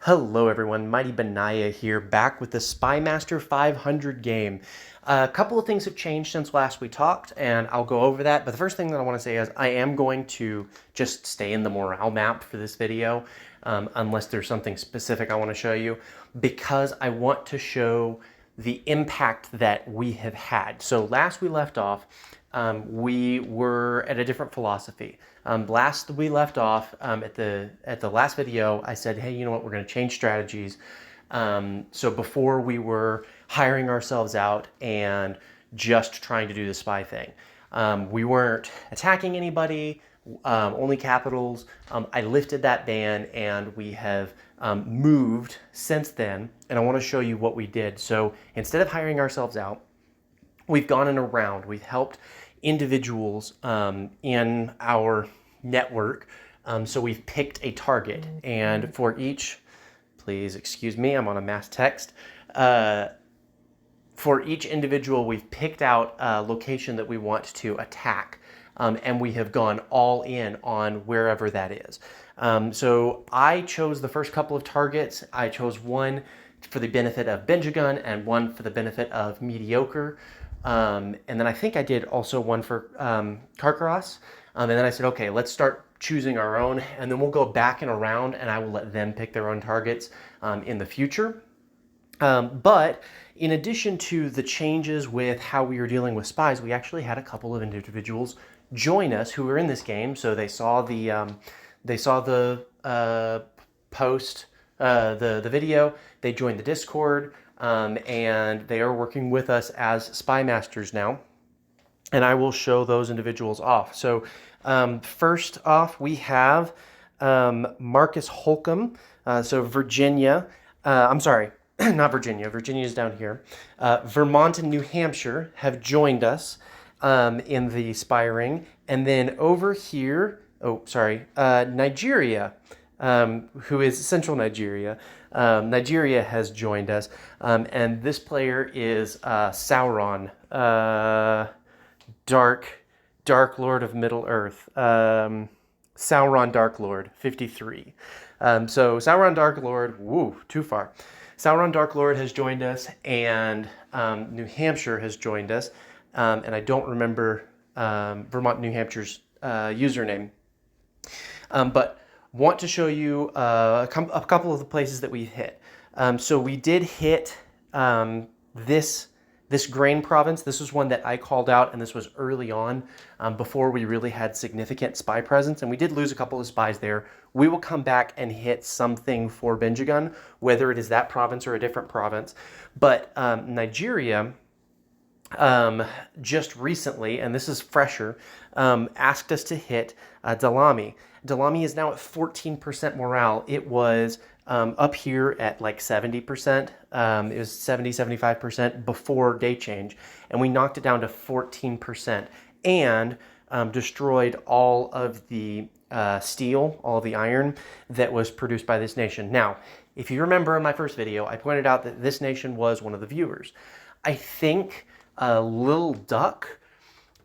Hello everyone, Mighty Benaya here, back with the Spymaster 500 game. A couple of things have changed since last we talked, and I'll go over that, but the first thing that I want to say is I am going to just stay in the morale map for this video, unless there's something specific I want to show you, because I want to show the impact that we have had. So last we left off, we were at a different philosophy. Last we left off at the last video, I said, hey, you know what, we're going to change strategies. So before we were hiring ourselves out and just trying to do the spy thing. We weren't attacking anybody, only capitals. I lifted that ban and we have moved since then, and I want to show you what we did. So instead of hiring ourselves out, we've gone in around. We've helped individuals in our network. So we've picked a target, and for each, please excuse me, I'm on a mass text. For each individual, we've picked out a location that we want to attack, and we have gone all in on wherever that is. So I chose the first couple of targets. I chose one for the benefit of Benjagun and one for the benefit of Mediocre. And then I think I did also one for Karkaros. And then I said, okay, let's start choosing our own, and then we'll go back and around, and I will let them pick their own targets in the future. But in addition to the changes with how we were dealing with spies, we actually had a couple of individuals join us who were in this game. So they saw the post, the video. They joined the Discord, and they are working with us as spy masters now. And I will show those individuals off. So first off, we have Marcus Holcomb. So Virginia. I'm sorry. Not Virginia. Virginia is down here. Vermont and New Hampshire have joined us in the spy ring. And then over here, Nigeria, who is Central Nigeria. Nigeria has joined us. And this player is Sauron, Dark Lord of Middle Earth. Sauron Dark Lord, 53. So Sauron Dark Lord, woo, too far. Sauron Dark Lord has joined us, and New Hampshire has joined us, and I don't remember Vermont, New Hampshire's username, but want to show you a couple of the places that we hit. So we did hit this grain province. This was one that I called out, and this was early on, before we really had significant spy presence, and we did lose a couple of spies there. We will come back and hit something for Benjagun, whether it is that province or a different province. But Nigeria, just recently, and this is fresher, asked us to hit Dalami. Dalami is now at 14% morale. It was up here at like 70%. It was 70-75% before day change, and we knocked it down to 14% and destroyed all of the steel, all of the iron that was produced by this nation. Now, if you remember in my first video, I pointed out that this nation was one of the viewers. I think Lil Duck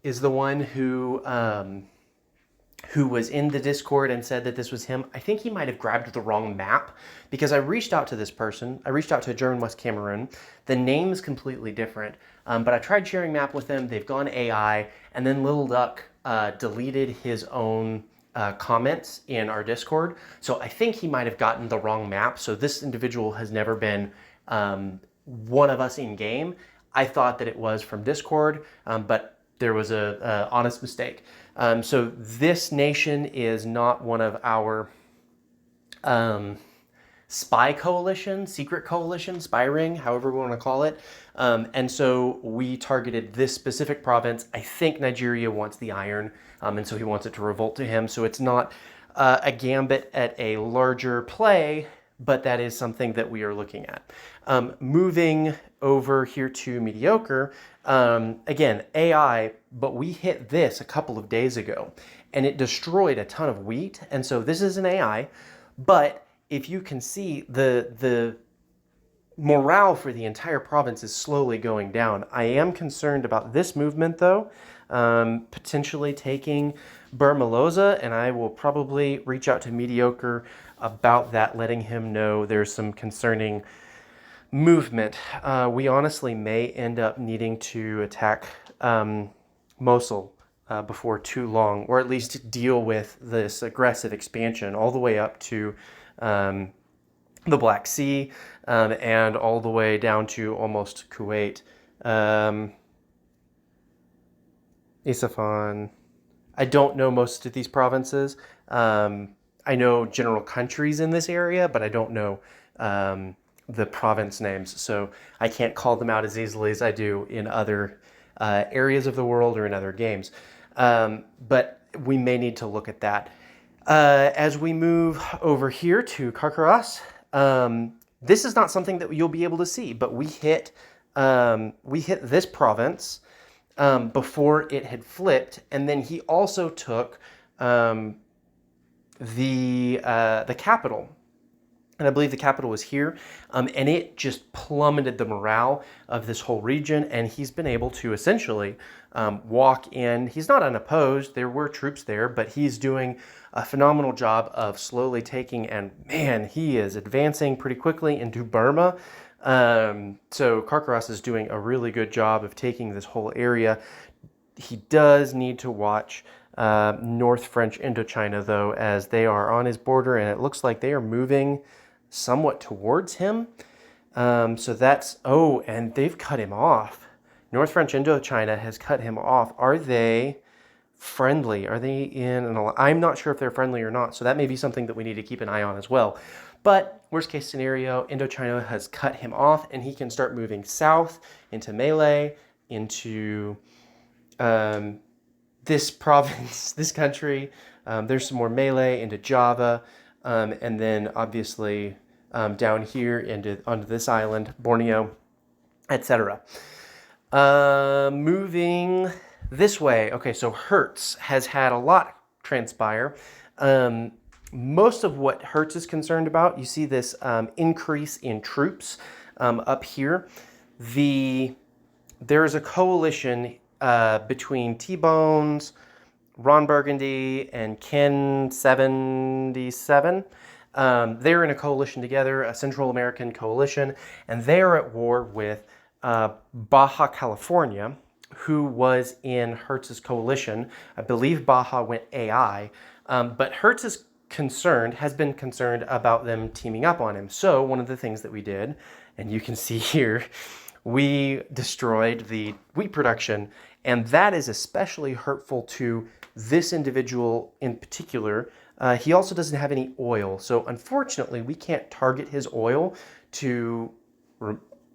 is the one who was in the Discord and said that this was him. I think he might have grabbed the wrong map, because I reached out to this person. I reached out to German West Cameroon. The name is completely different, but I tried sharing map with them. They've gone AI, and then Little Duck deleted his own comments in our Discord. So I think he might have gotten the wrong map. So this individual has never been one of us in game. I thought that it was from Discord, but there was a honest mistake. So this nation is not one of our spy coalition, secret coalition, spy ring, however we want to call it. And so we targeted this specific province. I think Nigeria wants the iron, and so he wants it to revolt to him. So it's not a gambit at a larger play, but that is something that we are looking at. Moving over here to Mediocre, again, AI, but we hit this a couple of days ago, and it destroyed a ton of wheat. And so this is an AI, but if you can see, the morale for the entire province is slowly going down. I am concerned about this movement, though, potentially taking Burmaloza, and I will probably reach out to Mediocre about that, letting him know there's some concerning movement. We honestly may end up needing to attack Mosul before too long, or at least deal with this aggressive expansion all the way up to the Black Sea and all the way down to almost Kuwait. Isfahan. I don't know most of these provinces. I know general countries in this area, but I don't know the province names. So I can't call them out as easily as I do in other areas of the world or in other games. But we may need to look at that. As we move over here to Carcaras, this is not something that you'll be able to see, but we hit this province before it had flipped, and then he also took the capital, and I believe the capital was here, and it just plummeted the morale of this whole region, and he's been able to essentially walk in. He's not unopposed. There were troops there, but he's doing a phenomenal job of slowly taking, and man, he is advancing pretty quickly into Burma. So Carcaras is doing a really good job of taking this whole area. He does need to watch North French Indochina, though, as they are on his border, and it looks like they are moving somewhat towards him. So that's, oh, and they've cut him off. North French Indochina has cut him off. Are they friendly? Are they in an, I'm not sure if they're friendly or not, so that may be something that we need to keep an eye on as well. But worst case scenario, Indochina has cut him off, and he can start moving south into Malay, into this province, this country. There's some more Malay into Java, and then obviously down here onto this island, Borneo, etc. Moving this way. Okay, so Hertz has had a lot transpire. Most of what Hertz is concerned about, you see this increase in troops up here. There is a coalition between T-Bones, Ron Burgundy, and Ken 77. They're in a coalition together, a Central American coalition, and they're at war with Baja California, who was in Hertz's coalition. I believe Baja went AI, but Hertz is has been concerned about them teaming up on him. So one of the things that we did, and you can see here, we destroyed the wheat production, and that is especially hurtful to this individual in particular. He also doesn't have any oil, so unfortunately we can't target his oil to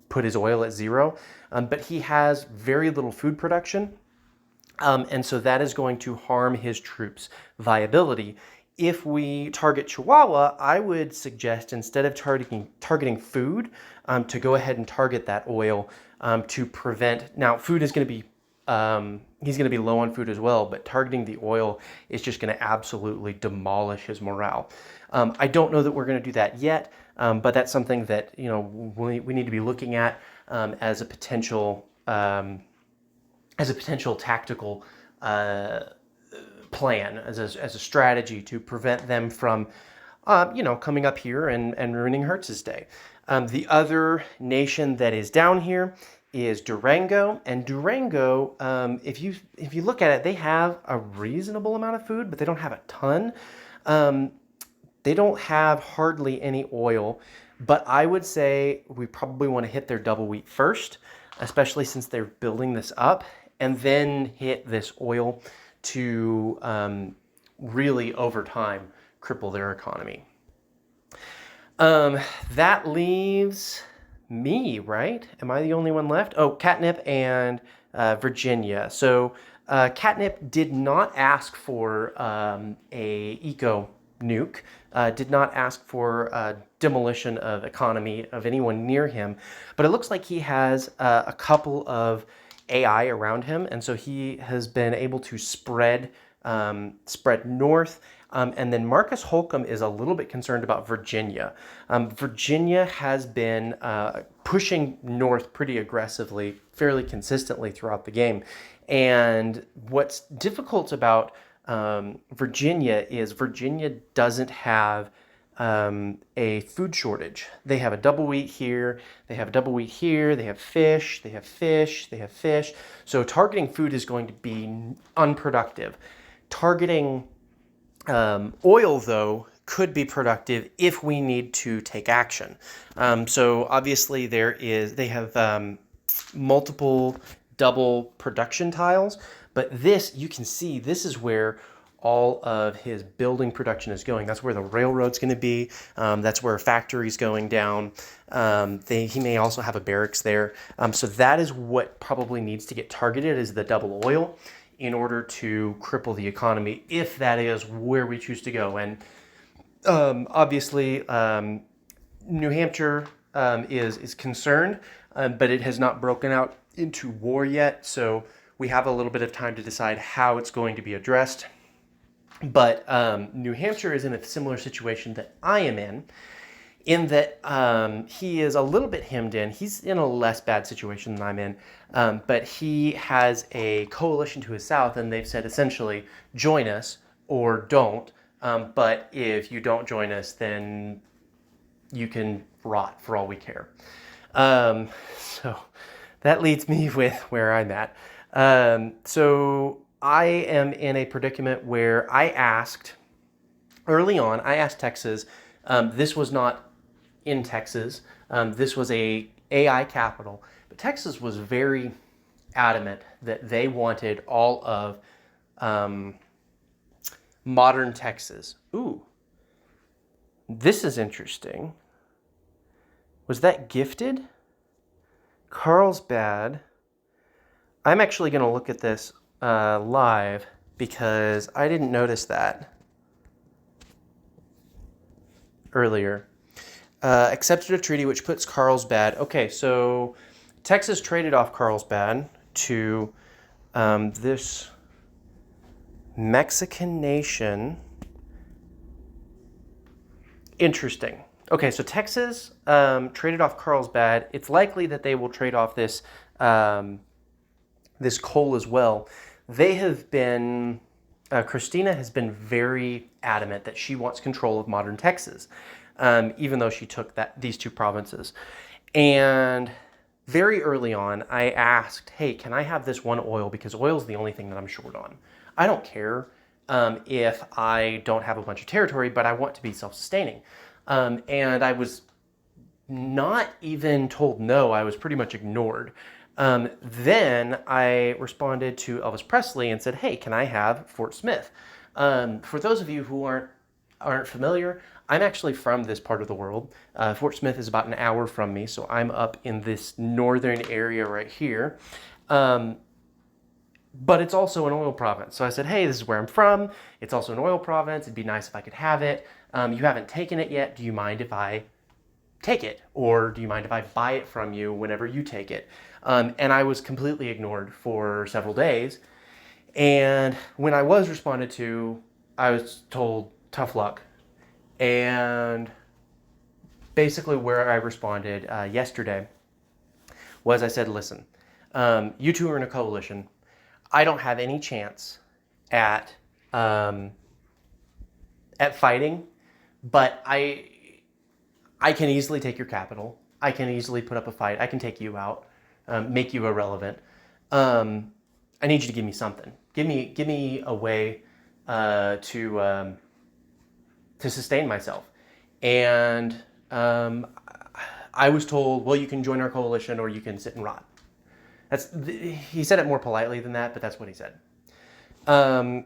put his oil at zero, but he has very little food production, and so that is going to harm his troops' viability. If we target Chihuahua, I would suggest, instead of targeting food, to go ahead and target that oil to prevent. Now, food is going to be, he's going to be low on food as well, but targeting the oil is just going to absolutely demolish his morale. I don't know that we're going to do that yet, but that's something that we need to be looking at as a potential tactical plan, as a strategy to prevent them from, coming up here and ruining Hertz's day. The other nation that is down here is Durango, and Durango, if you look at it, they have a reasonable amount of food, but they don't have a ton. They don't have hardly any oil, but I would say we probably want to hit their double wheat first, especially since they're building this up, and then hit this oil to really, over time, cripple their economy. That leaves me, right? Am I the only one left? Oh, Catnip and Virginia. So Catnip did not ask for a eco nuke, did not ask for demolition of economy of anyone near him, but it looks like he has a couple of AI around him, and so he has been able to spread north. And then Marcus Holcomb is a little bit concerned about Virginia. Virginia has been pushing north pretty aggressively, fairly consistently throughout the game. And what's difficult about Virginia is Virginia doesn't have a food shortage. They have a double wheat here, they have a double wheat here, they have fish, they have fish, they have fish. So targeting food is going to be unproductive. Targeting oil, though, could be productive if we need to take action. So obviously they have multiple double production tiles, but this, you can see, this is where all of his building production is going. That's where the railroad's going to be. That's where a factory's going down. He may also have a barracks there. So that is what probably needs to get targeted, is the double oil, in order to cripple the economy, if that is where we choose to go. And obviously, New Hampshire is concerned, but it has not broken out into war yet. So we have a little bit of time to decide how it's going to be addressed. But New Hampshire is in a similar situation that I am in that he is a little bit hemmed in. He's in a less bad situation than I'm in, but he has a coalition to his south, and they've said essentially, join us or don't. But if you don't join us, then you can rot for all we care. So that leads me with where I'm at. So I am in a predicament where I asked Texas, this was not in Texas, this was a AI capital, but Texas was very adamant that they wanted all of modern Texas. Ooh, this is interesting. Was that gifted? Carlsbad. I'm actually going to look at this live because I didn't notice that earlier. Accepted a treaty which puts Carlsbad. Okay, so Texas traded off Carlsbad to this Mexican nation. Interesting. Okay, so Texas traded off Carlsbad. It's likely that they will trade off this this coal as well. They have been, Christina has been very adamant that she wants control of modern Texas, even though she took these two provinces. And very early on, I asked, hey, can I have this one oil? Because oil is the only thing that I'm short on. I don't care if I don't have a bunch of territory, but I want to be self-sustaining. And I was not even told no, I was pretty much ignored. Then I responded to Elvis Presley and said, hey, can I have Fort Smith? For those of you who aren't familiar, I'm actually from this part of the world. Fort Smith is about an hour from me, so I'm up in this northern area right here. But it's also an oil province. So I said, hey, this is where I'm from. It's also an oil province. It'd be nice if I could have it. You haven't taken it yet. Do you mind if I take it? Or do you mind if I buy it from you whenever you take it? And I was completely ignored for several days. And when I was responded to, I was told, tough luck. And basically where I responded yesterday was I said, listen, you two are in a coalition. I don't have any chance at fighting, but I can easily take your capital. I can easily put up a fight. I can take you out, make you irrelevant. I need you to give me something. Give me a way to sustain myself. And I was told, well, you can join our coalition or you can sit and rot. He said it more politely than that, but that's what he said.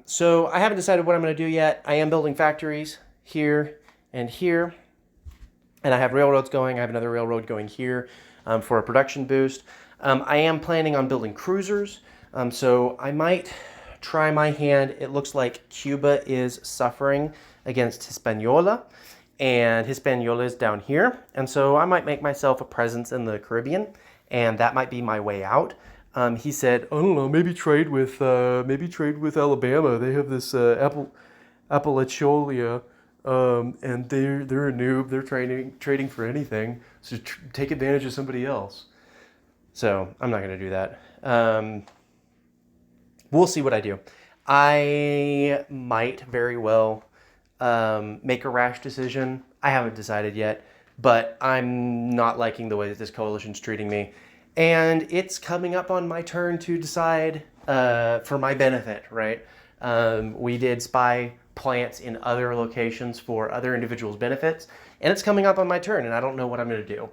So I haven't decided what I'm going to do yet. I am building factories here and here. And I have railroads going. I have another railroad going here for a production boost. I am planning on building cruisers. So I might try my hand. It looks like Cuba is suffering against Hispaniola. And Hispaniola is down here. And so I might make myself a presence in the Caribbean. And that might be my way out. He said, I don't know, maybe trade with Alabama. They have this Appalachia, and they're a noob. They're trading for anything. So take advantage of somebody else. So I'm not going to do that. We'll see what I do. I might very well make a rash decision. I haven't decided yet, but I'm not liking the way that this coalition's treating me. And it's coming up on my turn to decide for my benefit, right? We did spy plants in other locations for other individuals' benefits, and it's coming up on my turn, and I don't know what I'm going to do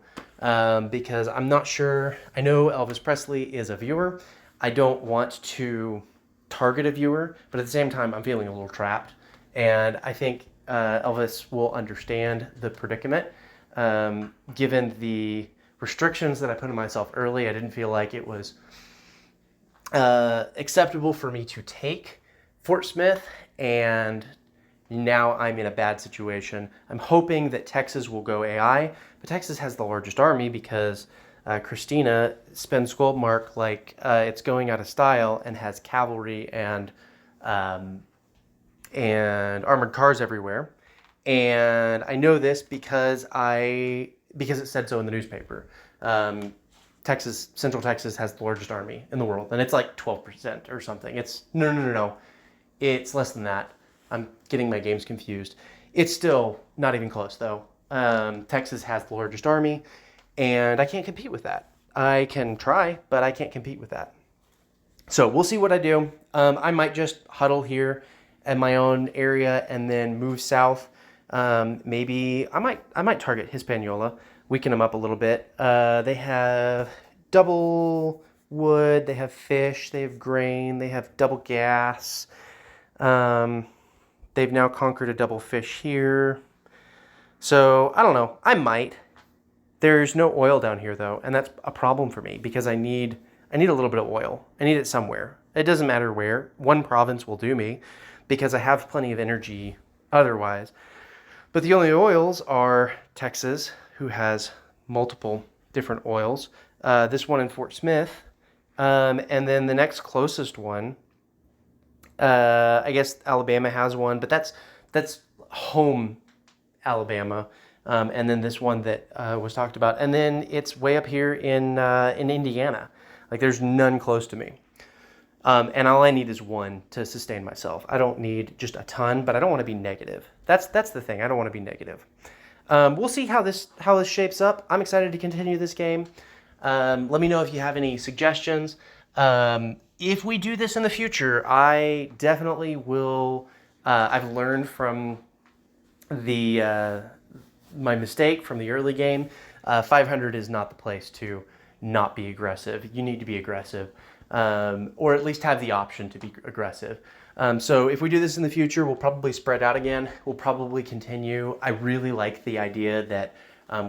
because I'm not sure. I know Elvis Presley is a viewer. I don't want to target a viewer, but at the same time, I'm feeling a little trapped, and I think Elvis will understand the predicament. Given the restrictions that I put on myself early, I didn't feel like it was acceptable for me to take Fort Smith, and now I'm in a bad situation. I'm hoping that Texas will go AI, but Texas has the largest army because Christina spends Goldmark like it's going out of style and has cavalry and armored cars everywhere. And I know this because it said so in the newspaper. Central Texas has the largest army in the world, and it's like 12% or something. It's no. It's less than that. I'm getting my games confused. It's still not even close though. Texas has the largest army, and I can't compete with that. I can try, but I can't compete with that. So we'll see what I do. I might just huddle here in my own area and then move south. Maybe I might target Hispaniola, weaken them up a little bit. They have double wood, they have fish, they have grain, they have double gas. They've now conquered a double fish here. So I don't know. I might. There's no oil down here though, and that's a problem for me because I need a little bit of oil. I need it somewhere. It doesn't matter where. One province will do me because I have plenty of energy otherwise. But the only oils are Texas, who has multiple different oils. This one in Fort Smith. And then the next closest one, I guess Alabama has one, but that's home Alabama. And then this one that was talked about. And then it's way up here in Indiana. Like there's none close to me. And all I need is one to sustain myself. I don't need just a ton, but I don't want to be negative. That's the thing. I don't want to be negative. We'll see how this shapes up. I'm excited to continue this game. Let me know if you have any suggestions. If we do this in the future, I definitely will. I've learned from my mistake from the early game. 500 is not the place to not be aggressive. You need to be aggressive. Or at least have the option to be aggressive. So if we do this in the future, we'll probably spread out again. We'll probably continue. I really like the idea that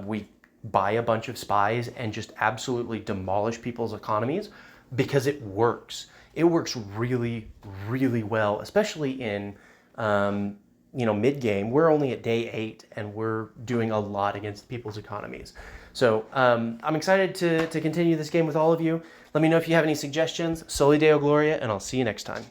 we buy a bunch of spies and just absolutely demolish people's economies because it works. It works really, really well, especially in mid-game. We're only at day 8 and we're doing a lot against people's economies. So I'm excited to continue this game with all of you. Let me know if you have any suggestions. Soli Deo Gloria, and I'll see you next time.